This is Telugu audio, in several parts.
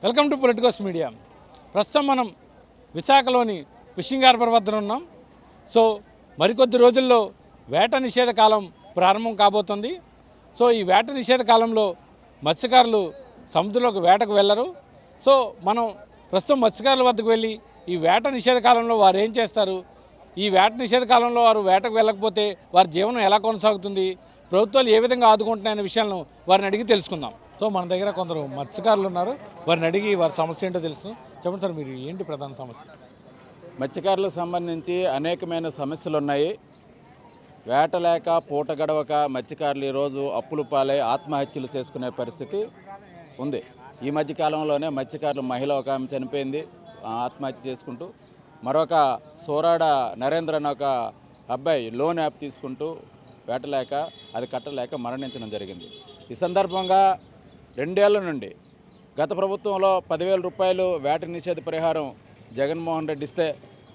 Welcome to Politicos media. ప్రస్తుతం మనం విశాఖలోని ఫిషింగ్ హార్బర్ వద్ద ఉన్నాం. సో మరికొద్ది రోజుల్లో వేట నిషేధ కాలం ప్రారంభం కాబోతుంది. సో ఈ వేట నిషేధ కాలంలో మత్స్యకారులు సముద్రంలోకి వేటకు వెళ్ళరు. సో మనం ప్రస్తుతం మత్స్యకారుల వద్దకు వెళ్ళి ఈ వేట నిషేధ కాలంలో వారు ఏం చేస్తారు, ఈ వేట నిషేధ కాలంలో వారు వేటకు వెళ్ళకపోతే వారి జీవనం ఎలా కొనసాగుతుంది, ప్రభుత్వాలు ఏ విధంగా ఆదుకుంటున్నాయనే విషయాలను వారిని అడిగి తెలుసుకుందాం. సో మన దగ్గర కొందరు మత్స్యకారులు ఉన్నారు, వారిని అడిగి వారి సమస్య ఏంటో తెలుసుకుందాం. చెప్పండి సార్, మీరు ఏంటి ప్రధాన సమస్య? మత్స్యకారులకు సంబంధించి అనేకమైన సమస్యలు ఉన్నాయి. వేట లేక పూట గడవక మత్స్యకారులు ఈరోజు అప్పులు పాలై ఆత్మహత్యలు చేసుకునే పరిస్థితి ఉంది. ఈ మధ్యకాలంలోనే మత్స్యకారులు మహిళ ఒక ఆమె చనిపోయింది ఆత్మహత్య చేసుకుంటూ. మరొక సోరాడ నరేంద్ర అనే ఒక అబ్బాయి లోన్ యాప్ తీసుకుంటూ వేట లేక అది కట్టలేక మరణించడం జరిగింది. ఈ సందర్భంగా 2 ఏళ్ల నుండి గత ప్రభుత్వంలో 10,000 రూపాయలు వేట నిషేధ పరిహారం జగన్మోహన్ రెడ్డి ఇస్తే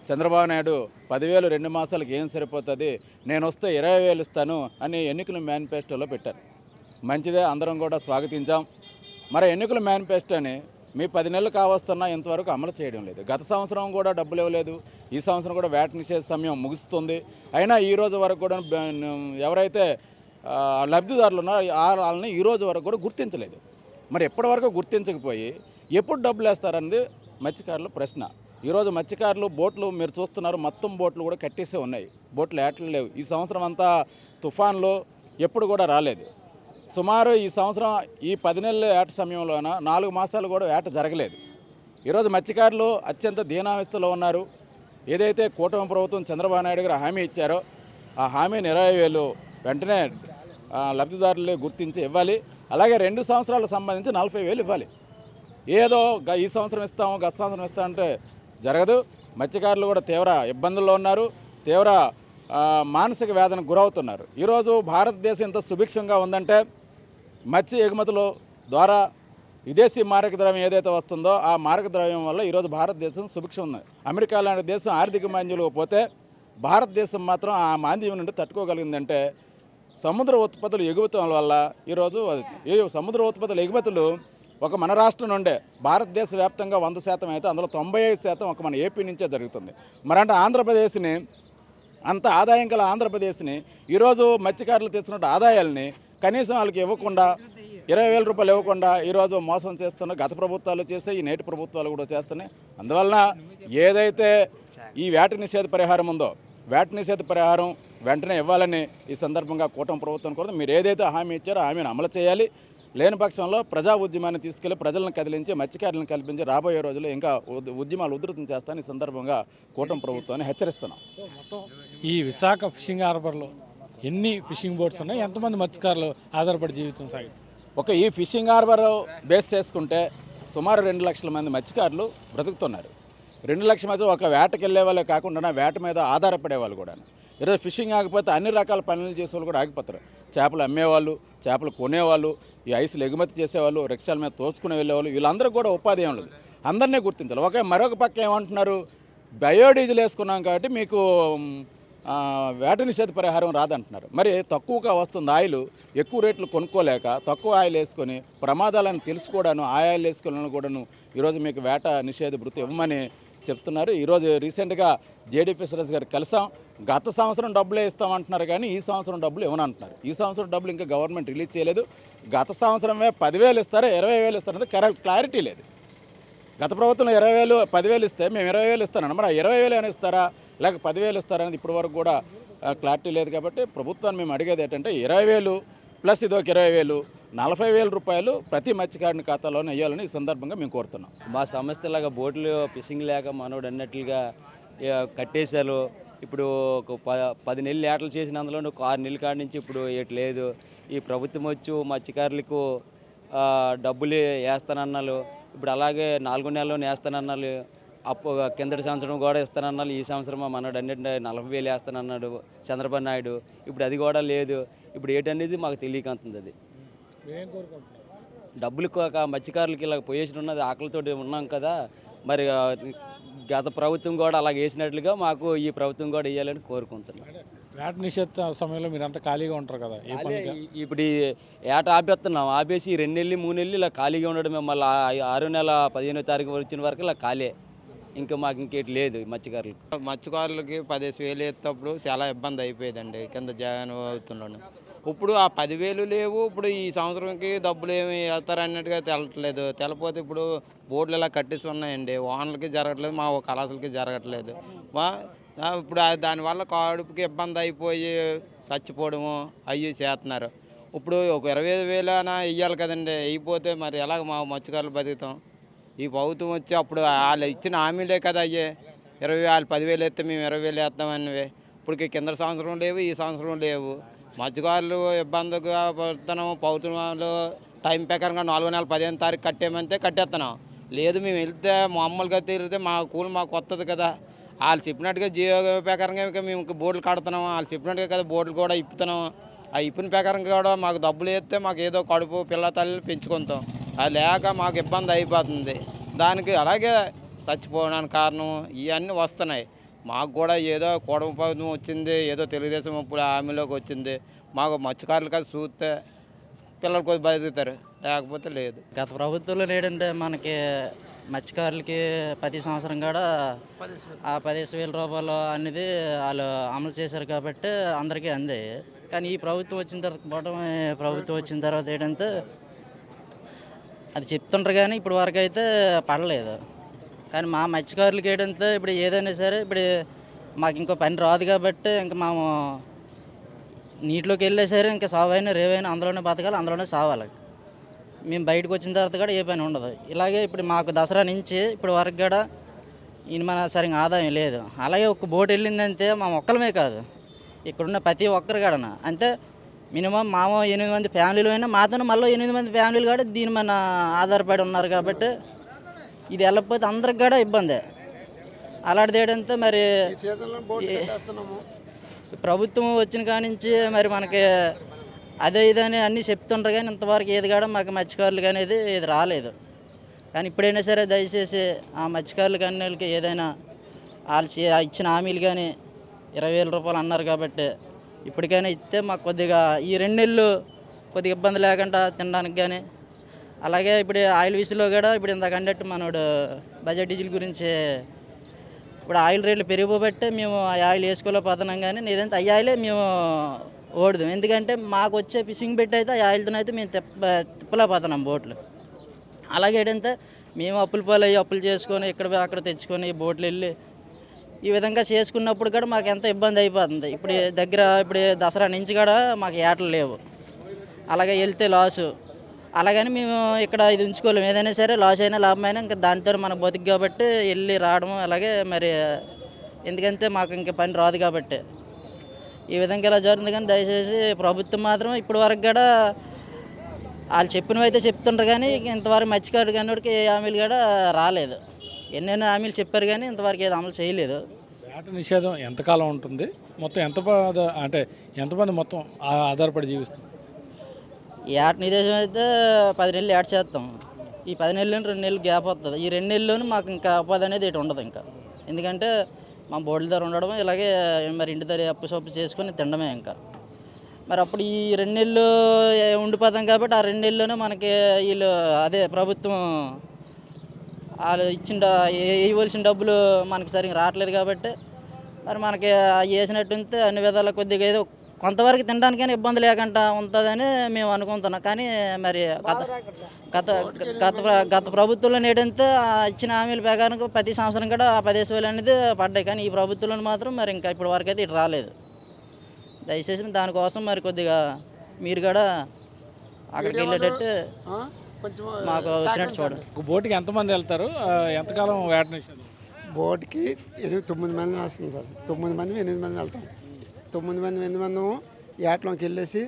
చంద్రబాబు నాయుడు 10,000 2 మాసాలకు ఏం సరిపోతుంది, నేను వస్తే 20,000 ఇస్తాను అని ఎన్నికల మేనిఫెస్టోలో పెట్టారు. మంచిదే, అందరం కూడా స్వాగతించాం. మరి ఎన్నికల మేనిఫెస్టోని మీ 10 నెలలు కావస్తున్నా ఇంతవరకు అమలు చేయడం లేదు. గత సంవత్సరం కూడా డబ్బులు ఇవ్వలేదు, ఈ సంవత్సరం కూడా వేట నిషేధ సమయం ముగుస్తుంది. అయినా ఈ రోజు వరకు కూడా ఎవరైతే లబ్ధిదారులు ఉన్నారో వాళ్ళని ఈ రోజు వరకు కూడా గుర్తించలేదు. మరి ఎప్పటి వరకు గుర్తించకపోయి ఎప్పుడు డబ్బులు వేస్తారన్నది మత్స్యకారుల ప్రశ్న. ఈరోజు మత్స్యకారులు బోట్లు మీరు చూస్తున్నారు, మొత్తం బోట్లు కూడా కట్టేసే ఉన్నాయి, బోట్లు ఏటలు లేవు. ఈ సంవత్సరం అంతా తుఫాన్లు ఎప్పుడు కూడా రాలేదు. సుమారు ఈ సంవత్సరం ఈ 10 నెలల ఏట సమయంలోన 4 మాసాలు కూడా వేట జరగలేదు. ఈరోజు మత్స్యకారులు అత్యంత దీనావస్థలో ఉన్నారు. ఏదైతే కూటమి ప్రభుత్వం చంద్రబాబు నాయుడు గారు హామీ ఇచ్చారో ఆ హామీని 20,000 వెంటనే లబ్ధిదారులు గుర్తించి ఇవ్వాలి. అలాగే 2 సంవత్సరాలకు సంబంధించి 40,000 ఇవ్వాలి. ఏదో ఈ సంవత్సరం ఇస్తాము గత సంవత్సరం ఇస్తామంటే జరగదు. మత్స్యకారులు కూడా తీవ్ర ఇబ్బందుల్లో ఉన్నారు, తీవ్ర మానసిక వేదనకు గురవుతున్నారు. ఈరోజు భారతదేశం ఇంత సుభిక్షంగా ఉందంటే మత్స్య ఎగుమతుల ద్వారా విదేశీ మారక ద్రవ్యం ఏదైతే వస్తుందో ఆ మారక ద్రవ్యం వల్ల ఈరోజు భారతదేశం సుభిక్షం ఉంది. అమెరికా లాంటి దేశం ఆర్థిక మాంద్యంలో పోతే భారతదేశం మాత్రం ఆ మాంద్యం నుండి తట్టుకోగలిగిందంటే సముద్ర ఉత్పత్తులు ఎగుమతుల వల్ల. ఈరోజు ఈ సముద్ర ఉత్పత్తుల ఎగుమతులు ఒక మన రాష్ట్రం నుండే భారతదేశ వ్యాప్తంగా 100% అయితే అందులో 95% ఒక మన ఏపీ నుంచే జరుగుతుంది. మరంటే ఆంధ్రప్రదేశ్ని అంత ఆదాయం గల ఆంధ్రప్రదేశ్ని ఈరోజు మత్స్యకారులు తెచ్చినట్టు ఆదాయాల్ని కనీసం వాళ్ళకి ఇవ్వకుండా 20,000 రూపాయలు ఇవ్వకుండా ఈరోజు మోసం చేస్తున్న గత ప్రభుత్వాలు చేసే ఈ నేటి ప్రభుత్వాలు కూడా చేస్తున్నాయి. అందువలన ఏదైతే ఈ వేట నిషేధ పరిహారం ఉందో వేట నిషేధ పరిహారం వెంటనే ఇవ్వాలని ఈ సందర్భంగా కూటమి ప్రభుత్వం కూడా మీరు ఏదైతే హామీ ఇచ్చారో హామీని అమలు చేయాలి. లేని పక్షంలో ప్రజా ఉద్యమాన్ని తీసుకెళ్లి ప్రజలను కదిలించి మత్స్యకారులను కల్పించి రాబోయే రోజుల్లో ఇంకా ఉద్యమాలు ఉధృతం చేస్తానని ఈ సందర్భంగా కూటమి ప్రభుత్వాన్ని హెచ్చరిస్తున్నాం. మొత్తం ఈ విశాఖ ఫిషింగ్ హార్బర్లో ఎన్ని ఫిషింగ్ బోట్స్ ఉన్నాయి, ఎంతమంది మత్స్యకారులు ఆధారపడి జీవితం సాగి ఒక ఈ ఫిషింగ్ హార్బర్ బేస్ చేసుకుంటే సుమారు 2 లక్షల మంది మత్స్యకారులు బ్రతుకుతున్నారు. 2 లక్షల మధ్య ఒక వేటకి వెళ్ళే వాళ్ళే కాకుండా వేట మీద ఆధారపడే వాళ్ళు కూడా. ఈరోజు ఫిషింగ్ ఆగిపోతే అన్ని రకాల పనులు చేసేవాళ్ళు కూడా ఆగిపోతారు. చేపలు అమ్మేవాళ్ళు, చేపలు కొనేవాళ్ళు, ఈ ఐసులు ఎగుమతి చేసేవాళ్ళు, రిక్షాల మీద తోచుకుని వెళ్ళేవాళ్ళు, వీళ్ళందరూ కూడా ఉపాధి ఏం లేదు. అందరినీ గుర్తించాలి. మరొక పక్క ఏమంటున్నారు, బయోడీజిల్ వేసుకున్నాం కాబట్టి మీకు వేట నిషేధ పరిహారం రాదంటున్నారు. మరి తక్కువగా వస్తుంది ఆయిల్, ఎక్కువ రేట్లు కొనుక్కోలేక తక్కువ ఆయిల్ వేసుకొని ప్రమాదాలను తెలుసుకోవడాను ఆయిల్ వేసుకోవాలని కూడాను ఈరోజు మీకు వేట నిషేధ భృతి ఇవ్వమని చెప్తున్నారు. ఈరోజు రీసెంట్గా జేడీ ఫిషరీస్ గారు కలిసాం. గత సంవత్సరం డబ్బులే ఇస్తామంటున్నారు కానీ ఈ సంవత్సరం డబ్బులు ఇవ్వనంటున్నారు. ఈ సంవత్సరం డబ్బులు ఇంకా గవర్నమెంట్ రిలీజ్ చేయలేదు. గత సంవత్సరమే 10,000 ఇస్తారా 20,000 ఇస్తారనేది క్లారిటీ లేదు. గత ప్రభుత్వం 20,000 10,000 ఇస్తే మేము 20,000 ఇస్తానన్నా, మరి 20,000 అని ఇస్తారా లేక 10,000 ఇస్తారనేది ఇప్పటి వరకు కూడా క్లారిటీ లేదు. కాబట్టి ప్రభుత్వాన్ని మేము అడిగేది ఏంటంటే 20,000 ప్లస్ ఇదొక 20,000 40,000 రూపాయలు ప్రతి మత్స్యకారుని ఖాతాలోనే వేయాలని ఈ సందర్భంగా మేము కోరుతున్నాం. మా సమస్య లాగా బోట్లు ఫిషింగ్ లేక మనోడు అన్నట్లుగా కట్టేశారు. ఇప్పుడు ఒక 10 నెలలు ఏటలు చేసిన అందులో ఒక 6 నెలల కాడి నుంచి ఇప్పుడు ఏటి లేదు. ఈ ప్రభుత్వం వచ్చి మత్స్యకారులకు డబ్బులు వేస్తానన్నారు. ఇప్పుడు అలాగే 4 నెలల్లోనే వేస్తానన్నారు. కిందటి సంవత్సరం కూడా ఇస్తానన్నారు. ఈ సంవత్సరం మనోడు అన్నింటి 40,000 వేస్తానన్నాడు చంద్రబాబు నాయుడు. ఇప్పుడు అది కూడా లేదు. ఇప్పుడు ఏంటనేది మాకు తెలియకంటుంది. అది డబ్బులు మత్స్యకారులకి ఇలా పొజిషన్ ఉన్నది, ఆకలితో ఉన్నాం కదా. మరి గత ప్రభుత్వం కూడా అలాగ వేసినట్లుగా మాకు ఈ ప్రభుత్వం కూడా వేయాలని కోరుకుంటున్నాం. వేట నిషేధ సమయంలో మీరంతా ఖాళీగా ఉంటారు కదా, ఏ పని ఇప్పుడు ఈ ఏట ఆపేస్తున్నాం, ఆపేసి 2 నెలలు 3 నెలలు ఇలా ఖాళీగా ఉండడమే. మళ్ళీ 6 నెల 15వ తారీఖు వచ్చిన వరకు ఇలా ఖాళీ, ఇంకా మాకు ఇంకేటి లేదు మత్స్యకారులకు. మత్స్యకారులకి 10,000 ఎత్తప్పుడు చాలా ఇబ్బంది అయిపోయేదండి కింద జగన్ అవుతున్నాను. ఇప్పుడు ఆ 10,000 లేవు. ఇప్పుడు ఈ సంవత్సరంకి డబ్బులు ఏమి వెళ్తారన్నట్టుగా తెలట్లేదు. తెలపోతే ఇప్పుడు బోర్డులు ఇలా కట్టేసి ఉన్నాయండి. ఓనర్లకి జరగట్లేదు, మా కళాశాలకి జరగట్లేదు. ఇప్పుడు దానివల్ల కడుపుకి ఇబ్బంది అయిపోయి చచ్చిపోవడము అవి చేస్తున్నారు. ఇప్పుడు ఒక 25,000 వెయ్యాలి కదండి, అయిపోతే మరి ఎలాగ మా మత్స్యకారులు బతుకుతాం? ఈ ప్రభుత్వం వచ్చి అప్పుడు వాళ్ళు ఇచ్చిన హామీలే కదా అయ్యే. 10,000 ఎత్తే మేము 20,000 వేస్తామనివే. ఇప్పుడు కింద సంవత్సరం లేవు, ఈ సంవత్సరం లేవు. మత్స్యకారులు ఇబ్బందిగా పడుతున్నాము. ప్రభుత్వాలు టైం ప్రకారంగా 4 నెలల 15వ తారీఖు కట్టేమంటే కట్టేస్తున్నాం. లేదు మేము వెళ్తే మామూలుగా తిరిగితే మా కూలి మాకు వస్తుంది కదా. వాళ్ళు చెప్పినట్టుగా జియో ప్రకారంగా మేము బోర్డులు కడుతున్నాము. వాళ్ళు చెప్పినట్టుగా కదా బోర్డులు కూడా ఇప్పుతున్నాము. ఆ ఇప్పిన ప్రకారంగా కూడా మాకు డబ్బులు వేస్తే మాకు ఏదో కడుపు పిల్ల తల్లి పెంచుకుంటాం. అది లేక మాకు ఇబ్బంది అయిపోతుంది. దానికి అలాగే చచ్చిపోవడానికి కారణం ఇవన్నీ వస్తున్నాయి. మాకు కూడా ఏదో కూటమి ప్రభుత్వం వచ్చింది, ఏదో తెలుగుదేశం ఇప్పుడు హామీలోకి వచ్చింది. మాకు మత్స్యకారులు కదా చూస్తే పిల్లలు కొద్ది బతుకుతారు, లేకపోతే లేదు. గత ప్రభుత్వంలో లేదంటే మనకి మత్స్యకారులకి ప్రతి సంవత్సరం కూడా ఆ 15,000 రూపాయలు అనేది వాళ్ళు అమలు చేశారు కాబట్టి అందరికీ అంది. కానీ ఈ ప్రభుత్వం వచ్చిన తర్వాత ప్రభుత్వం వచ్చిన తర్వాత ఏంటంటే అది చెప్తుంటారు కానీ ఇప్పుడు వరకు అయితే పడలేదు. కానీ మా మత్స్యకారులకి ఏంటంటే ఇప్పుడు ఏదైనా సరే ఇప్పుడు మాకు ఇంకో పని రాదు కాబట్టి ఇంకా మేము నీటిలోకి వెళ్ళే సరే ఇంకా సావైనా రేవైనా అందులోనే బతకాలి, అందులోనే సావాలి. మేము బయటకు వచ్చిన తర్వాత కూడా ఏ పని ఉండదు. ఇలాగే ఇప్పుడు మాకు దసరా నుంచి ఇప్పుడు వరకు కూడా మన సరిగ్గా ఆదాయం లేదు. అలాగే ఒక బోట్ వెళ్ళిందంటే మా ఒక్కలమే కాదు, ఇక్కడున్న ప్రతి ఒక్కరు కూడా అంతే. మినిమం మా 8 మంది ఫ్యామిలీలు అయినా మాతో మళ్ళీ 8 మంది ఫ్యామిలీలు కూడా దీని మన ఆధారపడి ఉన్నారు కాబట్టి ఇది వెళ్ళకపోతే అందరికి కూడా ఇబ్బందే. అలాంటిది ఏంటంటే మరి ప్రభుత్వం వచ్చిన కాడి నుంచి మరి మనకి అదే ఇదని అన్నీ చెప్తుంటారు కానీ ఇంతవరకు ఏది కూడా మాకు మత్స్యకారులకు అనేది ఇది రాలేదు. కానీ ఇప్పుడైనా సరే దయచేసి ఆ మత్స్యకారులకు అన్నిళ్ళకి ఏదైనా వాళ్ళు ఇచ్చిన హామీలు కానీ 20,000 రూపాయలు అన్నారు కాబట్టి ఇప్పటికైనా ఇస్తే మాకు కొద్దిగా ఈ 2 నెలలు కొద్దిగా ఇబ్బంది లేకుండా తినడానికి కానీ. అలాగే ఇప్పుడు ఆయిల్ విషయంలో కూడా ఇప్పుడు ఇందాక అన్నట్టు మనోడు బడ్జెట్ డీజిల్ గురించి ఇప్పుడు ఆయిల్ రేట్లు పెరిగిపోబట్టే మేము ఆ ఆయిల్ వేసుకోలేకపోతున్నాం. కానీ ఏదంటే ఆ ఆయిలే మేము ఓడదాం, ఎందుకంటే మాకు వచ్చే ఫిషింగ్ పెట్టి అయితే ఆ ఆయిల్తో అయితే మేము తిప్పలేకపోతున్నాం బోట్లు. అలాగే ఏంటంటే మేము అప్పులు చేసుకొని ఇక్కడ అక్కడ తెచ్చుకొని బోట్లు వెళ్ళి ఈ విధంగా చేసుకున్నప్పుడు కూడా మాకు ఎంత ఇబ్బంది అయిపోతుంది. ఇప్పుడు దసరా నుంచి కూడా మాకు ఏటలు లేవు, అలాగే వెళ్తే లాసు. అలాగని మేము ఇక్కడ ఇది ఉంచుకోలేము, ఏదైనా సరే లాస్ అయినా లాభమైనా ఇంకా దాంతో మనకు బతుకు కాబట్టి వెళ్ళి రావడం. అలాగే మరి ఎందుకంటే మాకు ఇంక పని రాదు కాబట్టి ఈ విధంగా ఇలా జరుగుతుంది. కానీ దయచేసి ప్రభుత్వం మాత్రం ఇప్పటి వరకు కూడా వాళ్ళు చెప్పినవి అయితే చెప్తుంటారు కానీ ఇంతవరకు మత్స్యకారుడు కానీ ఏ హామీలు కూడా రాలేదు. ఎన్నెన్నో హామీలు చెప్పారు కానీ ఇంతవరకు ఏదో అమలు చేయలేదు. వేట నిషేధం ఎంతకాలం ఉంటుంది? మొత్తం ఎంతమంది మొత్తం ఆధారపడి జీవిస్తుంది? ఈ ఏట నిషేధం అయితే 10 నెలలు ఏట చేస్తాం. ఈ 10 నెలలు 2 నెలలు గ్యాప్ వస్తుంది. ఈ 2 నెలల్లోనూ మాకు ఇంకా ఉపాధి అనేది ఇటు ఉండదు. ఇంకా ఎందుకంటే మా బోర్డుల ధర ఉండడం, ఇలాగే మరి ఇంటి ధర అప్పు చేసుకొని తినడమే. ఇంకా మరి అప్పుడు ఈ 2 నెలలు ఉండిపోతాం కాబట్టి ఆ 2 నెలల్లోనే మనకి వీళ్ళు అదే ప్రభుత్వం వాళ్ళు ఇవ్వాల్సిన డబ్బులు మనకి సరిగ్గా రావట్లేదు కాబట్టి మరి మనకి వేసినట్టుంటే అన్ని విధాల కొద్దిగా ఏదో కొంతవరకు తినడానికైనా ఇబ్బంది లేకుండా ఉంటుందని మేము అనుకుంటున్నాం. కానీ మరి గత ప్రభుత్వంలో ఏంటంటే ఇచ్చిన హామీల ప్రకారం ప్రతి సంవత్సరం కూడా 10,000 అనేది పడ్డాయి. కానీ ఈ ప్రభుత్వంలో మాత్రం మరి ఇంకా ఇప్పటి వరకు అయితే ఇటు రాలేదు. దయచేసి దానికోసం మరి కొద్దిగా మీరు కూడా అక్కడికి వెళ్ళేటట్టు మాకు వచ్చినట్టు చూడండి. బోటుకి ఎంతమంది వెళ్తారు? ఎంతకాలం వేట నిషేధం? బోట్కి 9 మంది వస్తుంది సార్. 9 మంది 8 మంది వెళ్తాం. 9 మంది 8 మంది ఏటలోకి వెళ్ళేసి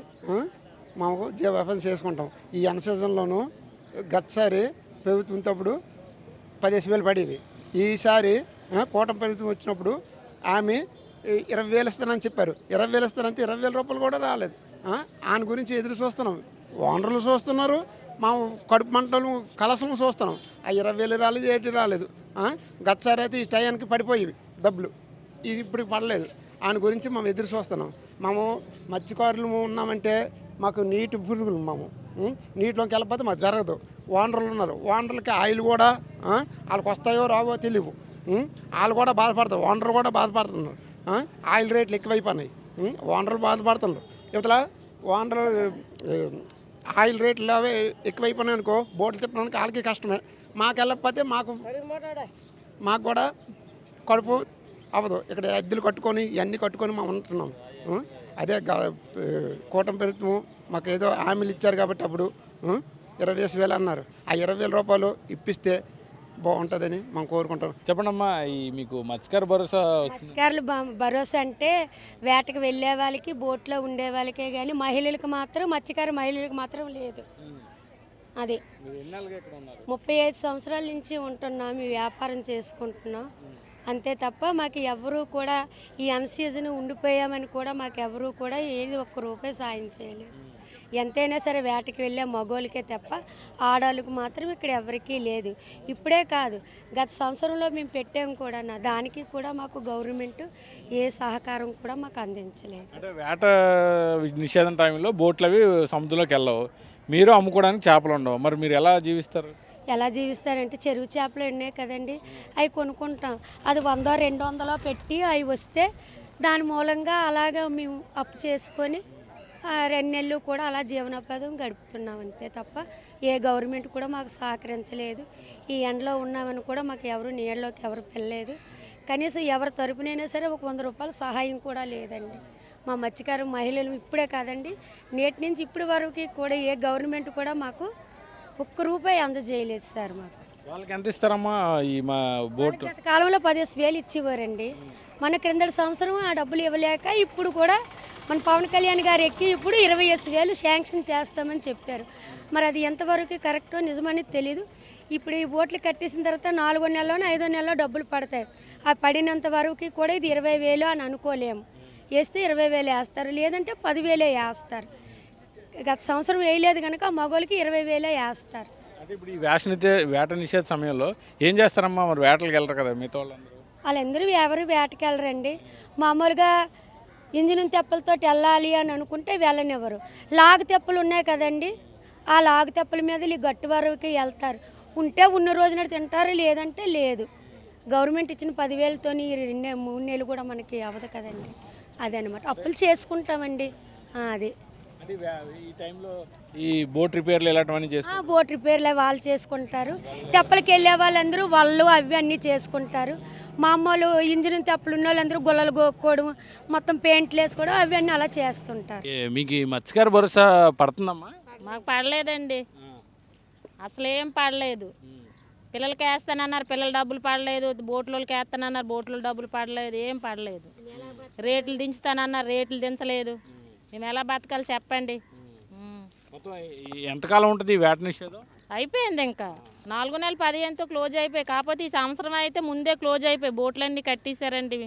మాకు జీవనం చేసుకుంటాం. ఈ అన్ సీజన్లోనూ గతసారి ప్రభుత్వంతప్పుడు 10,000 పడేవి. ఈసారి కూటమి ప్రభుత్వం వచ్చినప్పుడు ఆమె 20,000 ఇస్తానని చెప్పారు. 20,000 ఇస్తానంటే 20,000 రూపాయలు కూడా రాలేదు. ఆయన గురించి ఎదురు చూస్తున్నాం. ఓనర్లు చూస్తున్నారు, మా కడుపు మంటలు కలసం చూస్తున్నాం. ఆ 20,000 రాలేదు, 80 రాలేదు. గతసారి అయితే ఈ టయానికి పడిపోయేవి డబ్బులు, ఇది ఇప్పుడు పడలేదు. ఆయన గురించి మేము ఎదురు చూస్తున్నాం. మేము మత్స్యకారులు ఉన్నామంటే మాకు నీటి పురుగులు నీటిలోకి వెళ్ళకపోతే మాకు జరగదు. ఓనర్లు ఉన్నారు, ఓనర్లకి ఆయిల్ కూడా వాళ్ళకి వస్తాయో రావో తెలియవు. వాళ్ళు కూడా బాధపడతారు, ఓనర్లు కూడా బాధపడుతున్నారు. ఆయిల్ రేట్లు ఎక్కువైపోయినాయి, ఓనర్లు బాధపడుతున్నారు. ఇవతల ఓనర్ ఆయిల్ రేట్లు అవే ఎక్కువైపోయినాయి అనుకో, బోట్లు తిప్పడానికి వాళ్ళకి కష్టమే. మాకు వెళ్ళకపోతే మాకు కూడా కడుపు అవ్వదు. ఇక్కడ అద్దెలు కట్టుకొని ఇవన్నీ కట్టుకొని మేము ఉంటున్నాం. అదే కూటమి ప్రభుత్వం మాకు ఏదో హామీలు ఇచ్చారు కాబట్టి అప్పుడు 20,000 అన్నారు. ఆ 20,000 రూపాయలు ఇప్పిస్తే బాగుంటుందని మనం కోరుకుంటాం. చెప్పండమ్మా, ఈ మీకు మత్స్యకార భరోసా మత్స్యకారులు భరోసా అంటే వేటకు వెళ్ళే వాళ్ళకి, బోట్లో ఉండే వాళ్ళకే కానీ మహిళలకు మాత్రం, మత్స్యకార మహిళలకు మాత్రం లేదు. అది 35 సంవత్సరాల నుంచి ఉంటున్నాం, ఈ వ్యాపారం చేసుకుంటున్నాం. అంతే తప్ప మాకు ఎవరూ కూడా ఈ అన్సీజన్ ఉండిపోయామని కూడా మాకు ఎవరూ కూడా ఏది ₹1 సాయం చేయలేదు. ఎంతైనా సరే వేటకి వెళ్ళే మగోళ్ళకే తప్ప ఆడవాళ్ళకి మాత్రం ఇక్కడ ఎవరికీ లేదు. ఇప్పుడే కాదు, గత సంవత్సరంలో మేము పెట్టాం కూడా, దానికి కూడా మాకు గవర్నమెంట్ ఏ సహకారం కూడా మాకు అందించలేదు. అంటే వేట నిషేధం టైంలో బోట్లు అవి సముద్రంలోకి వెళ్ళవు, మీరు అమ్ముకోవడానికి చేపలు ఉండవు, మరి మీరు ఎలా జీవిస్తారు? ఎలా జీవిస్తారంటే చెరువు చేపలు ఉన్నాయి కదండి, అవి కొనుక్కుంటాం. అది 100-200 పెట్టి అవి వస్తే దాని మూలంగా అలాగా మేము అప్పు చేసుకొని 2 నెలలు కూడా అలా జీవనోపాధం గడుపుతున్నాం. అంతే తప్ప ఏ గవర్నమెంట్ కూడా మాకు సహకరించలేదు. ఈ ఎండలో ఉన్నామని కూడా మాకు ఎవరు నీళ్ళలోకి ఎవరు వెళ్ళలేదు. కనీసం ఎవరి తరపునైనా సరే ఒక ₹100 సహాయం కూడా లేదండి. మా మత్స్యకారు మహిళలు ఇప్పుడే కాదండి, నేటి నుంచి ఇప్పటి వరకు కూడా ఏ గవర్నమెంట్ కూడా మాకు ₹1 అందజేయలేదు సార్. మాకు వాళ్ళకి ఎంత ఇస్తారమ్మా? ఈ మా బోట్ గత కాలంలో 15,000 ఇచ్చేవారండి. మన క్రిందటి సంవత్సరం ఆ డబ్బులు ఇవ్వలేక ఇప్పుడు కూడా మన పవన్ కళ్యాణ్ గారు ఎక్కి ఇప్పుడు 25,000 శాంక్షన్ చేస్తామని చెప్పారు. మరి అది ఎంతవరకు కరెక్టో నిజమని తెలీదు. ఇప్పుడు ఈ బోట్లు కట్టేసిన తర్వాత 4వ నెలలోనో 5వ నెలలో డబ్బులు పడతాయి. ఆ పడినంత వరకు కూడా ఇది 20,000 అని అనుకోలేము. వేస్తే 20,000 వేస్తారు, లేదంటే 10,000 వేస్తారు. గత సంవత్సరం వేయలేదు కనుక మగోళ్ళకి 20,000 వేస్తారు. అంటే ఇప్పుడు ఈ వేట నిషేధ సమయంలో ఏం చేస్తారమ్మా? మరి వేటలకు వెళ్ళరు కదా మిగతా వాళ్ళందరూ ఎవరు వేటకి వెళ్ళరండి. మామూలుగా ఇంజిన్ తెప్పలతో వెళ్ళాలి అని అనుకుంటే వెళ్ళనివ్వరు. లాగు తెప్పలు ఉన్నాయి కదండి, ఆ లాగు తెప్పల మీద ఈ గట్టు వరకు వెళ్తారు. ఉంటే ఉన్న రోజున తింటారు, లేదంటే లేదు. గవర్నమెంట్ ఇచ్చిన 10,000తో 2-3 నెలలు కూడా మనకి అవ్వదు కదండి. అదనమాట, అప్పులు చేసుకుంటామండి. అది ఈ టైంలో ఈ బోట్ రిపేర్లు ఇలాంటివన్నీ చేసుకుంటారు. బోట్ రిపేర్లు వాళ్ళు చేసుకుంటారు. తెప్పలకి వెళ్ళే వాళ్ళందరూ వాళ్ళు అవి అన్నీ చేసుకుంటారు. మామూలు ఇంజిన్ తెప్పలు ఉన్న వాళ్ళందరూ గుల్లలు గోక్కోవడం, మొత్తం పెయింట్లు వేసుకోవడం అవి అన్నీ అలా చేస్తుంటారు. మీకు ఈ మత్స్యకార భరోసా పడుతుందమ్మా? మాకు పడలేదండి, అసలు ఏం పడలేదు. పిల్లలకి వేస్తానన్నారు, పిల్లల డబ్బులు పడలేదు. బోట్లకి వేస్తానన్నారు, బోట్ల డబ్బులు పడలేదు. ఏం పడలేదు. రేట్లు దించుతానన్నారు, రేట్లు దించలేదు. మేము ఎలా బతకాలి చెప్పండి. ఎంతకాలం ఉంటుంది ఈ వేట నిషేధం? అయిపోయింది, ఇంకా 4 నెలలు 15తో క్లోజ్ అయిపోయి. కాకపోతే ఈ సంవత్సరం అయితే ముందే క్లోజ్ అయిపోయి బోట్లన్నీ కట్టేశారండి.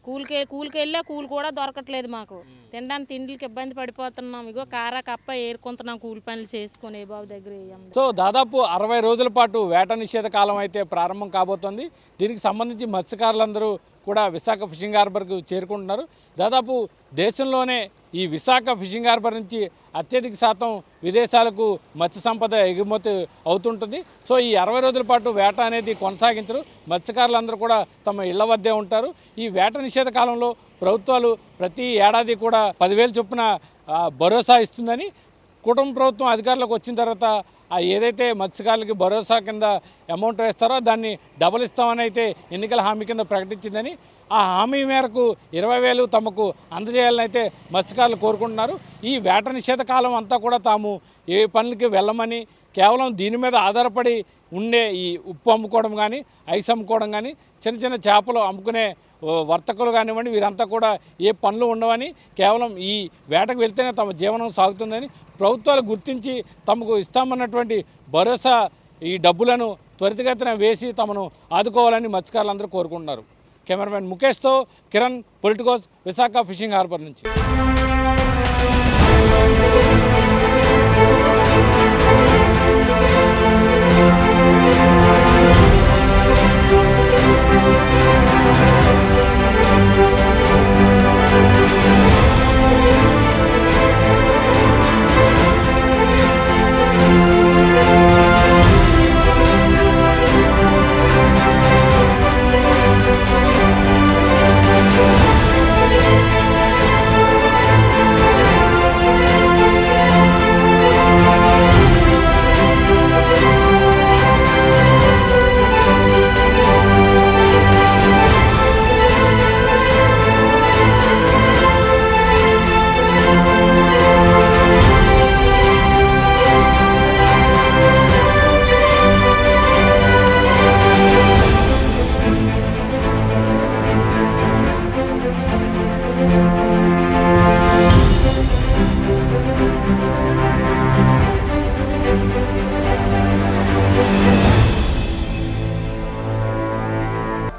కూలికి వెళ్ళా కూలి కూడా దొరకట్లేదు మాకు. తినడానికి తిండికి ఇబ్బంది పడిపోతున్నాం. ఇగో కారా కప్ప ఏరుకుంటున్నాం కూలి పనులు చేసుకుని బాబు దగ్గర. సో దాదాపు 60 రోజుల పాటు వేట నిషేధ కాలం అయితే ప్రారంభం కాబోతోంది. దీనికి సంబంధించి మత్స్యకారులందరూ కూడా విశాఖ ఫిషింగ్ హార్బర్కు చేరుకుంటున్నారు. దాదాపు దేశంలోనే ఈ విశాఖ ఫిషింగ్ హార్బర్ నుంచి అత్యధిక శాతం విదేశాలకు మత్స్య సంపద ఎగుమతి అవుతుంటుంది. సో ఈ 60 రోజుల పాటు వేట అనేది కొనసాగించరు. మత్స్యకారులందరూ కూడా తమ ఇళ్ల వద్దే ఉంటారు. ఈ వేట నిషేధ కాలంలో ప్రభుత్వాలు ప్రతి ఏడాది కూడా 10,000 చొప్పున భరోసా ఇస్తుందని కుటుంబ ప్రభుత్వం అధికారులకు వచ్చిన తర్వాత ఏదైతే మత్స్యకారులకి భరోసా కింద అమౌంట్ వేస్తారో దాన్ని డబల్ ఇస్తామని అయితే ఎన్నికల హామీ కింద ప్రకటించిందని, ఆ హామీ మేరకు 20,000 తమకు అందజేయాలని అయితే మత్స్యకారులు కోరుకుంటున్నారు. ఈ వేట నిషేధ కాలం అంతా కూడా తాము ఏ పనులకి వెళ్ళమని, కేవలం దీని మీద ఆధారపడి ఉండే ఈ ఉప్పు అమ్ముకోవడం కానీ, ఐస్ అమ్ముకోవడం కానీ, చిన్న చిన్న చేపలు అమ్ముకునే వర్తకులు కానివ్వండి, వీరంతా కూడా ఏ పనులు ఉండవని, కేవలం ఈ వేటకు వెళ్తేనే తమ జీవనం సాగుతుందని ప్రభుత్వాలు గుర్తించి తమకు ఇస్తామన్నటువంటి భరోసా ఈ డబ్బులను త్వరితగతిన వేసి తమను ఆదుకోవాలని మత్స్యకారులందరూ కోరుకుంటున్నారు. కెమెరామెన్ ముఖేష్తో Kiran, Politicos, Visakha fishing harbour నుంచి.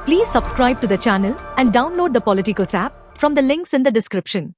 Please subscribe to the channel and download the Politicos app from the links in the description.